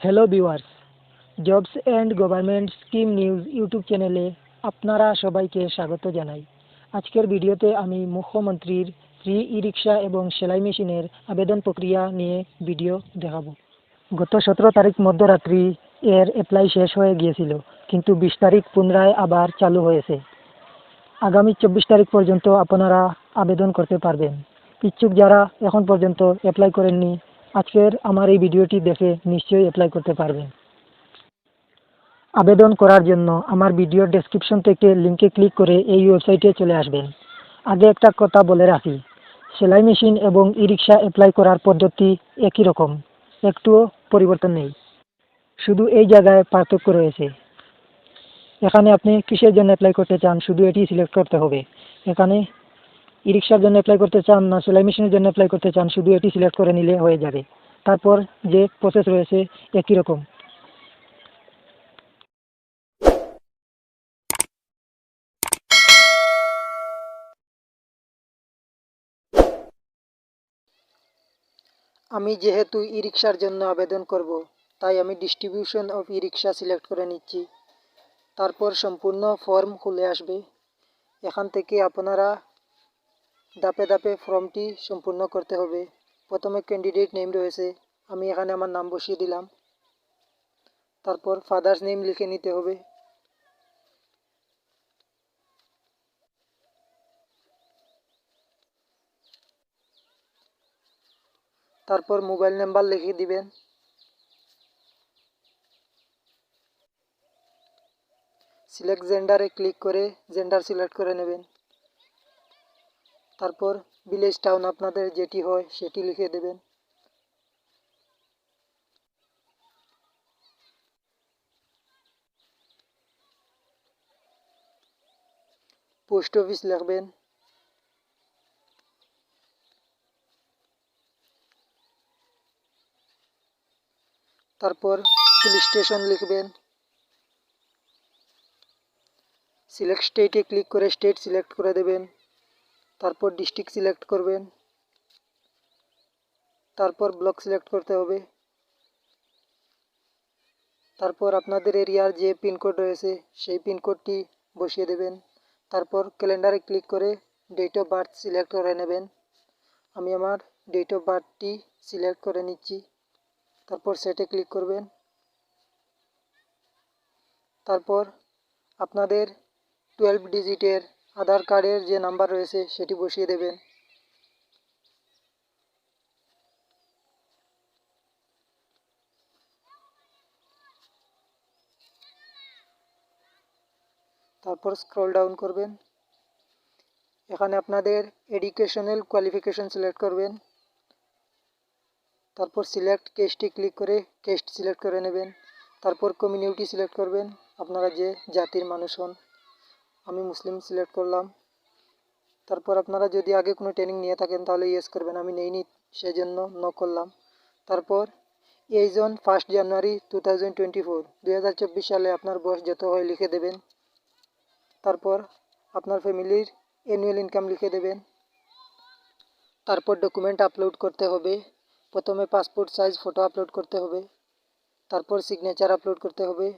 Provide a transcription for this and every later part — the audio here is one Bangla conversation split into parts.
Hello viewers, jobs and government scheme news YouTube চ্যানেলে আপনারা সবাইকে স্বাগত জানাই। আজকের ভিডিওতে আমি মুখ্যমন্ত্রীর ফ্রি ই রিক্সা এবং সেলাই মেশিনের আবেদন প্রক্রিয়া নিয়ে ভিডিও দেখাবো। গত 17 তারিখ মধ্যরাত্রি এর অ্যাপ্লাই শেষ হয়ে গিয়েছিল, কিন্তু 20 তারিখ পুনরায় আবার চালু হয়েছে। আগামী 24 তারিখ পর্যন্ত আপনারা আবেদন করতে পারবেন। ইচ্ছুক যারা এখন পর্যন্ত অ্যাপ্লাই করেননি, আজকের আমার এই ভিডিওটি দেখে নিশ্চয়ই অ্যাপ্লাই করতে পারবেন। আবেদন করার জন্য আমার ভিডিওর ডেসক্রিপশন থেকে লিঙ্কে ক্লিক করে এই ওয়েবসাইটে চলে আসবেন। আগে একটা কথা বলে রাখি, সেলাই মেশিন এবং ই রিক্সা অ্যাপ্লাই করার পদ্ধতি একই রকম, একটুও পরিবর্তন নেই। শুধু এই জায়গায় পার্থক্য রয়েছে। এখানে আপনি কিসের জন্য অ্যাপ্লাই করতে চান শুধু এটি সিলেক্ট করতে হবে। এখানে ই রিক্সার জন্য অ্যাপ্লাই করতে চান না সেলাই মেশিনের জন্য অ্যাপ্লাই করতে চান, শুধু এটি সিলেক্ট করে নিলে হয়ে যাবে। তারপর যে প্রসেস রয়েছে একই রকম। আমি যেহেতু ই রিক্সার জন্য আবেদন করব, তাই আমি distribution of E rickshaw select করে নিচ্ছি। তারপর সম্পূর্ণ ফর্ম খুলে আসবে। এখান থেকে আপনারা ধাপে ধাপে ফর্মটি সম্পূর্ণ করতে হবে। প্রথমে ক্যান্ডিডেট নেম রয়েছে, আমি এখানে আমার নাম বসিয়ে দিলাম। তারপর ফাদার্স নেম লিখে নিতে হবে। তারপর মোবাইল নাম্বার লিখে দিবেন। সিলেক্ট জেন্ডারে ক্লিক করে জেন্ডার সিলেক্ট করে নেবেন। তারপর ভিলেজ টাউন আপনাদের যেটি হয় সেটি লিখে দেবেন। পোস্ট অফিস লিখবেন। তারপর পুলিশ স্টেশন লিখবেন। সিলেক্ট স্টেটে ক্লিক করে স্টেট সিলেক্ট করে দেবেন। তারপর ডিস্ট্রিক্ট সিলেক্ট করবেন। তারপর ব্লক সিলেক্ট করতে হবে। তারপর আপনাদের এরিয়ার যে পিনকোড রয়েছে সেই পিনকোডটি বসিয়ে দেবেন। তারপর ক্যালেন্ডারে ক্লিক করে ডেট অফ বার্থ সিলেক্ট করে নেবেন। আমি আমার ডেট অফ বার্থটি সিলেক্ট করে নিচ্ছি। তারপর সেটে ক্লিক করবেন। তারপর আপনাদের 12 ডিজিটের আধার কার্ডের যে নাম্বার রয়েছে সেটি বসিয়ে দেবেন। তারপর স্ক্রল ডাউন করবেন। এখানে আপনাদের এডুকেশনাল কোয়ালিফিকেশন সিলেক্ট করবেন। তারপর সিলেক্ট কেসটি ক্লিক করে কেসট সিলেক্ট করে নেবেন। তারপর কমিউনিটি সিলেক্ট করবেন, আপনারা যে জাতির মানুষ হন। আমি মুসলিম সিলেক্ট করলাম। তারপর আপনারা যদি আগে কোনো ট্রেনিং নিয়ে থাকেন তাহলে ইয়েস করবেন, আমি নেইনি সেজন্য নো করলাম। তারপর এজ অন 1 জানুয়ারি 2024 2024 সালে আপনার বয়স যত হয় লিখে দেবেন। তারপর আপনার ফ্যামিলির অ্যানুয়াল ইনকাম লিখে দেবেন। তারপর ডকুমেন্ট আপলোড করতে হবে। প্রথমে পাসপোর্ট সাইজ ফটো আপলোড করতে হবে। তারপর সিগনেচার আপলোড করতে হবে।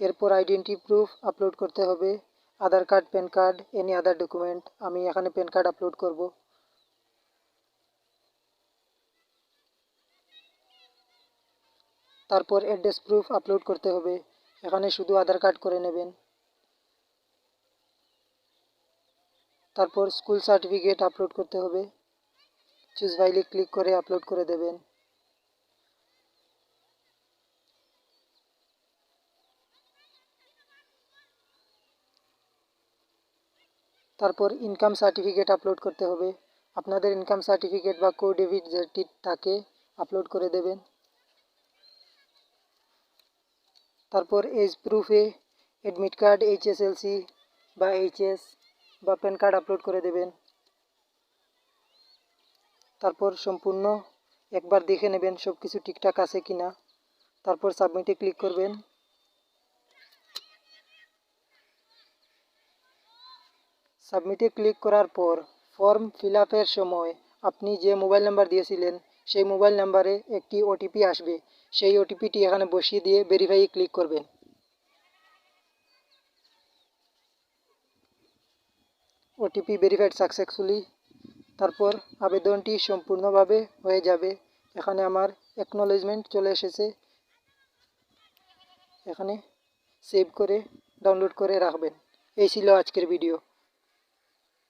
এরপর আইডেন্টি প্রুফ আপলোড করতে হবে, Aadhaar card, PAN card, any other document. আমি এখানে প্যান কার্ড আপলোড করব। তারপর অ্যাড্রেস প্রুফ আপলোড করতে হবে, এখানে শুধু আধার কার্ড করে নেবেন। তারপর স্কুল সার্টিফিকেট আপলোড করতে হবে, চুজ ফাইলে ক্লিক করে আপলোড করে দেবেন। তারপর ইনকাম সার্টিফিকেট আপলোড করতে হবে, আপনাদের ইনকাম সার্টিফিকেট বা কো ডেবিট যেটি থাকে আপলোড করে দেবেন। তারপর এজ প্রুফে অ্যাডমিট কার্ড, এইচএসএলসি বা এইচএস বা প্যান কার্ড আপলোড করে দেবেন। তারপর সম্পূর্ণ একবার দেখে নেবেন সব কিছু ঠিকঠাক আছে কি না। তারপর সাবমিটে ক্লিক করবেন। সাবমিটে ক্লিক করার পর ফর্ম ফিল আপের সময় আপনি যে মোবাইল নাম্বার দিয়েছিলেন সেই মোবাইল নাম্বারে একটি ওটিপি আসবে। সেই ওটিপিটি এখানে বসিয়ে দিয়ে ভেরিফাই ক্লিক করবেন। OTP verified successfully. তারপর আবেদনটি সম্পূর্ণভাবে হয়ে যাবে। এখানে আমার অ্যাকনলেজমেন্ট চলে এসেছে। এখানে সেভ করে ডাউনলোড করে রাখবেন। এই ছিল আজকের ভিডিও।